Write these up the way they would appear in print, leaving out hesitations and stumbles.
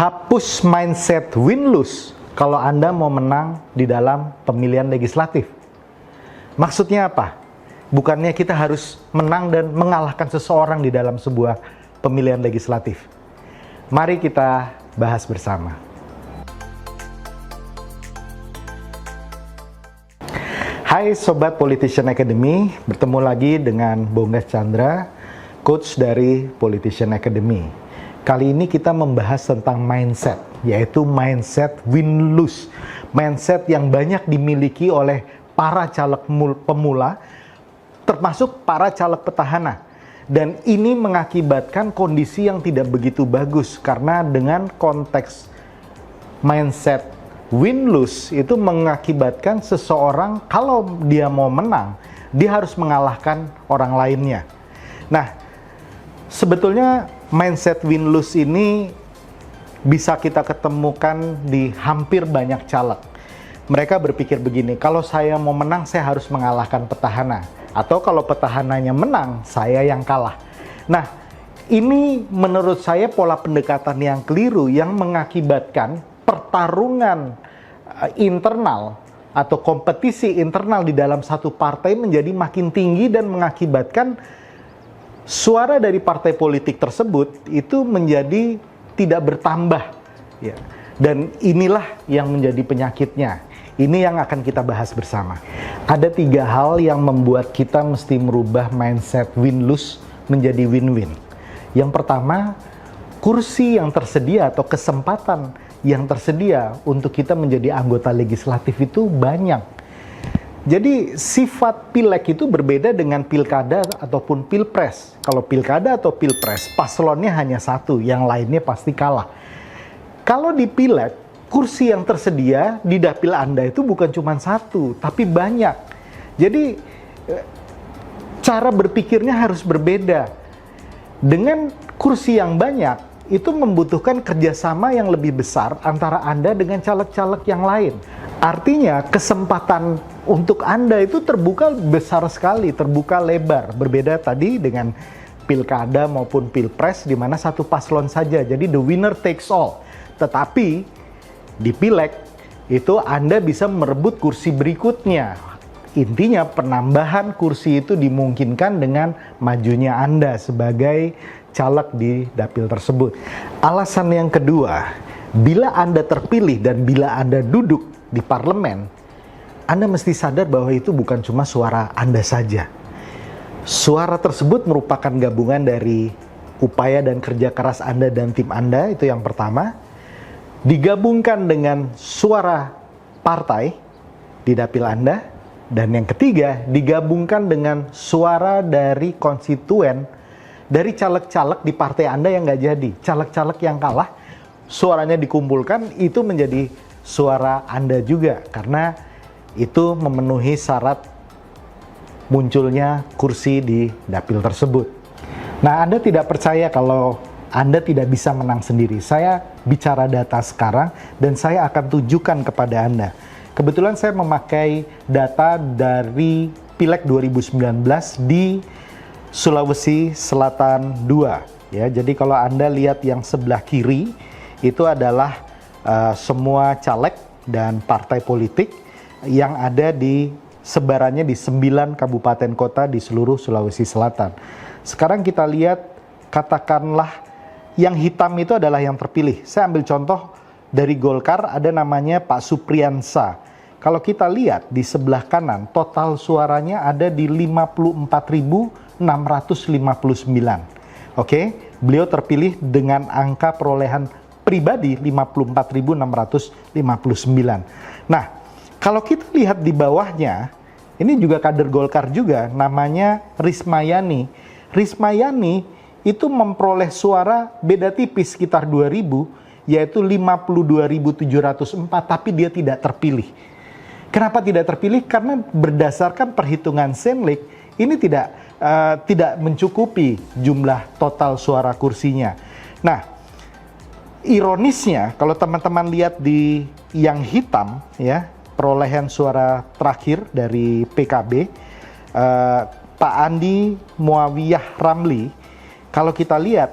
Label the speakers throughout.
Speaker 1: hapus mindset win-lose kalau Anda mau menang di dalam pemilihan legislatif. Maksudnya apa? Bukannya kita harus menang dan mengalahkan seseorang di dalam sebuah pemilihan legislatif. Mari kita bahas bersama. Hai Sobat Politician Academy, bertemu lagi dengan Bonggas Chandra, coach dari Politician Academy. Kali ini kita membahas tentang mindset, yaitu mindset win-lose. Mindset yang banyak dimiliki oleh para caleg pemula, termasuk para caleg petahana. Dan ini mengakibatkan kondisi yang tidak begitu bagus, karena dengan konteks mindset win-lose itu mengakibatkan seseorang kalau dia mau menang, dia harus mengalahkan orang lainnya. Nah, sebetulnya mindset win-lose ini bisa kita ketemukan di hampir banyak caleg. Mereka berpikir begini, kalau saya mau menang, saya harus mengalahkan petahana. Atau kalau petahananya menang, saya yang kalah. Nah, ini menurut saya pola pendekatan yang keliru yang mengakibatkan pertarungan internal atau kompetisi internal di dalam satu partai menjadi makin tinggi dan mengakibatkan suara dari partai politik tersebut itu menjadi tidak bertambah, ya. Dan inilah yang menjadi penyakitnya. Ini yang akan kita bahas bersama. Ada 3 hal yang membuat kita mesti merubah mindset win-lose menjadi win-win. Yang pertama, kursi yang tersedia atau kesempatan yang tersedia untuk kita menjadi anggota legislatif itu banyak. Jadi sifat pileg itu berbeda dengan pilkada ataupun pilpres. Kalau pilkada atau pilpres, paslonnya hanya satu, yang lainnya pasti kalah. Kalau di pileg, kursi yang tersedia di dapil Anda itu bukan cuma satu, tapi banyak. Jadi cara berpikirnya harus berbeda. Dengan kursi yang banyak, itu membutuhkan kerjasama yang lebih besar antara Anda dengan caleg-caleg yang lain. Artinya kesempatan untuk Anda itu terbuka besar sekali, terbuka lebar. Berbeda tadi dengan pilkada maupun pilpres di mana satu paslon saja. Jadi the winner takes all. Tetapi di pileg itu Anda bisa merebut kursi berikutnya. Intinya penambahan kursi itu dimungkinkan dengan majunya Anda sebagai caleg di dapil tersebut. Alasan yang kedua, bila Anda terpilih dan bila Anda duduk di parlemen, Anda mesti sadar bahwa itu bukan cuma suara Anda saja. Suara tersebut merupakan gabungan dari upaya dan kerja keras Anda dan tim Anda, itu yang pertama. Digabungkan dengan suara partai di dapil Anda. Dan yang ketiga, digabungkan dengan suara dari konstituen, dari caleg-caleg di partai Anda yang nggak jadi. Caleg-caleg yang kalah, suaranya dikumpulkan, itu menjadi suara Anda juga. Karena itu memenuhi syarat munculnya kursi di dapil tersebut. Nah, Anda tidak percaya kalau Anda tidak bisa menang sendiri. Saya bicara data sekarang dan saya akan tunjukkan kepada Anda. Kebetulan saya memakai data dari Pileg 2019 di Sulawesi Selatan 2. Ya, jadi kalau Anda lihat yang sebelah kiri, itu adalah semua caleg dan partai politik yang ada di sebarannya di 9 kabupaten kota di seluruh Sulawesi Selatan. Sekarang kita lihat, katakanlah yang hitam itu adalah yang terpilih. Saya ambil contoh dari Golkar, ada namanya Pak Supriyansa. Kalau kita lihat di sebelah kanan, total suaranya ada di 54.659. Oke, beliau terpilih dengan angka perolehan pribadi 54.659. Nah, kalau kita lihat di bawahnya, ini juga kader Golkar juga, namanya Rismayani. Rismayani itu memperoleh suara beda tipis sekitar 2.000, yaitu 52.704, tapi dia tidak terpilih. Kenapa tidak terpilih? Karena berdasarkan perhitungan Senlik, ini tidak mencukupi jumlah total suara kursinya. Nah, ironisnya kalau teman-teman lihat di yang hitam, ya, perolehan suara terakhir dari PKB, Pak Andi Muawiyah Ramli, kalau kita lihat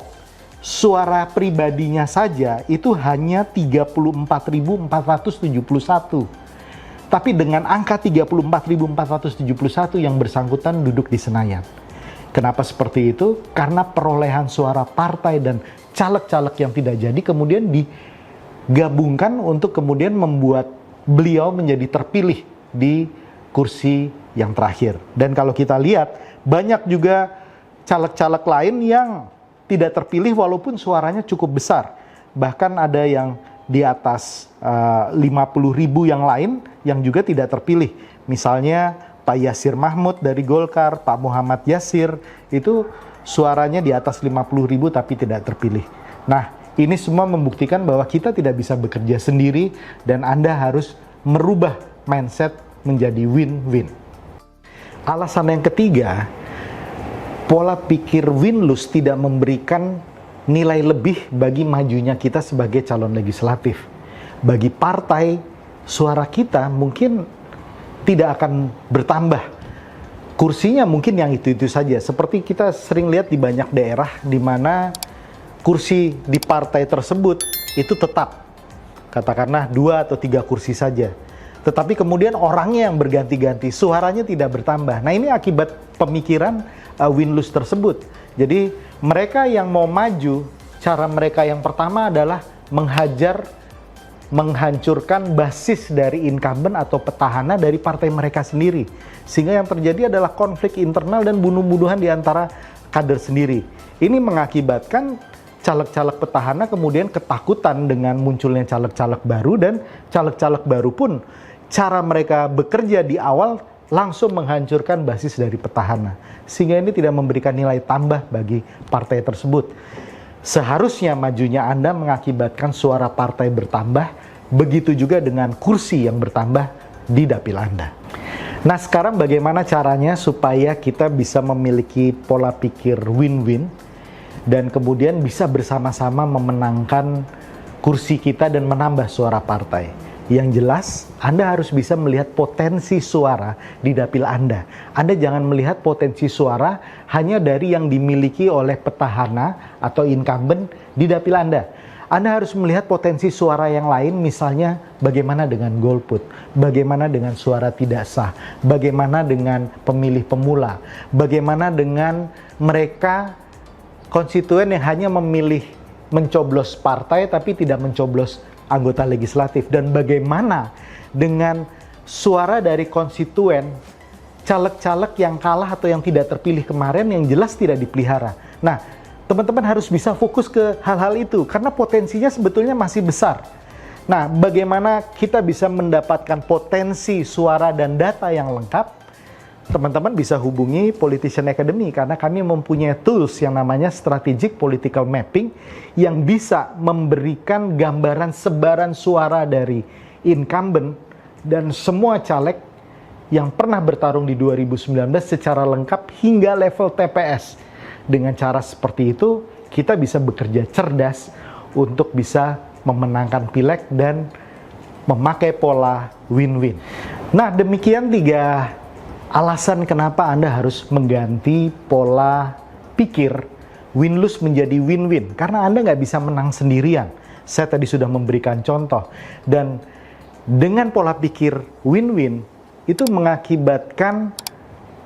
Speaker 1: suara pribadinya saja itu hanya 34.471. Tapi dengan angka 34.471 yang bersangkutan duduk di Senayan. Kenapa seperti itu? Karena perolehan suara partai dan caleg-caleg yang tidak jadi kemudian digabungkan untuk kemudian membuat beliau menjadi terpilih di kursi yang terakhir. Dan kalau kita lihat, banyak juga caleg-caleg lain yang tidak terpilih walaupun suaranya cukup besar. Bahkan ada yang di atas 50.000 yang lain yang juga tidak terpilih. Misalnya Pak Yasir Mahmud dari Golkar, Pak Muhammad Yasir, itu suaranya di atas 50.000 tapi tidak terpilih. Nah, ini semua membuktikan bahwa kita tidak bisa bekerja sendiri dan Anda harus merubah mindset menjadi win-win. Alasan yang ketiga, pola pikir win-lose tidak memberikan nilai lebih bagi majunya kita sebagai calon legislatif. Bagi partai, suara kita mungkin tidak akan bertambah. Kursinya mungkin yang itu-itu saja. Seperti kita sering lihat di banyak daerah di mana kursi di partai tersebut itu tetap. Katakanlah 2 atau 3 kursi saja. Tetapi kemudian orangnya yang berganti-ganti, suaranya tidak bertambah. Nah, ini akibat pemikiran win-lose tersebut. Jadi mereka yang mau maju, cara mereka yang pertama adalah menghancurkan basis dari incumbent atau petahana dari partai mereka sendiri. Sehingga yang terjadi adalah konflik internal dan bunuh-bunuhan di antara kader sendiri. Ini mengakibatkan caleg-caleg petahana kemudian ketakutan dengan munculnya caleg-caleg baru, dan caleg-caleg baru pun cara mereka bekerja di awal langsung menghancurkan basis dari petahana. Sehingga ini tidak memberikan nilai tambah bagi partai tersebut. Seharusnya majunya Anda mengakibatkan suara partai bertambah, begitu juga dengan kursi yang bertambah di dapil Anda. Nah, sekarang bagaimana caranya supaya kita bisa memiliki pola pikir win-win dan kemudian bisa bersama-sama memenangkan kursi kita dan menambah suara partai? Yang jelas, Anda harus bisa melihat potensi suara di dapil Anda. Anda jangan melihat potensi suara hanya dari yang dimiliki oleh petahana atau incumbent di dapil Anda. Anda harus melihat potensi suara yang lain, misalnya bagaimana dengan golput, bagaimana dengan suara tidak sah, bagaimana dengan pemilih pemula, bagaimana dengan mereka konstituen yang hanya memilih mencoblos partai tapi tidak mencoblos anggota legislatif, dan bagaimana dengan suara dari konstituen caleg-caleg yang kalah atau yang tidak terpilih kemarin yang jelas tidak dipelihara. Nah, teman-teman harus bisa fokus ke hal-hal itu karena potensinya sebetulnya masih besar. Nah, bagaimana kita bisa mendapatkan potensi suara dan data yang lengkap? Teman-teman bisa hubungi Politician Academy karena kami mempunyai tools yang namanya Strategic Political Mapping yang bisa memberikan gambaran sebaran suara dari incumbent dan semua caleg yang pernah bertarung di 2019 secara lengkap hingga level TPS. Dengan cara seperti itu, kita bisa bekerja cerdas untuk bisa memenangkan pileg dan memakai pola win-win. Nah, demikian 3 alasan kenapa Anda harus mengganti pola pikir win-lose menjadi win-win. Karena Anda nggak bisa menang sendirian. Saya tadi sudah memberikan contoh. Dan dengan pola pikir win-win, itu mengakibatkan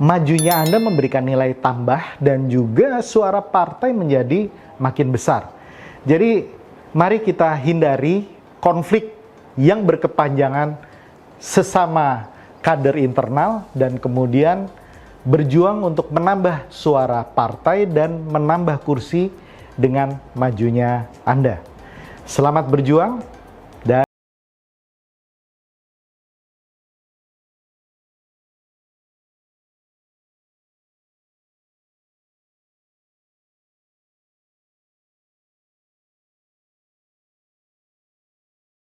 Speaker 1: majunya Anda memberikan nilai tambah dan juga suara partai menjadi makin besar. Jadi, mari kita hindari konflik yang berkepanjangan sesama kader internal dan kemudian berjuang untuk menambah suara partai dan menambah kursi dengan majunya Anda. Selamat berjuang.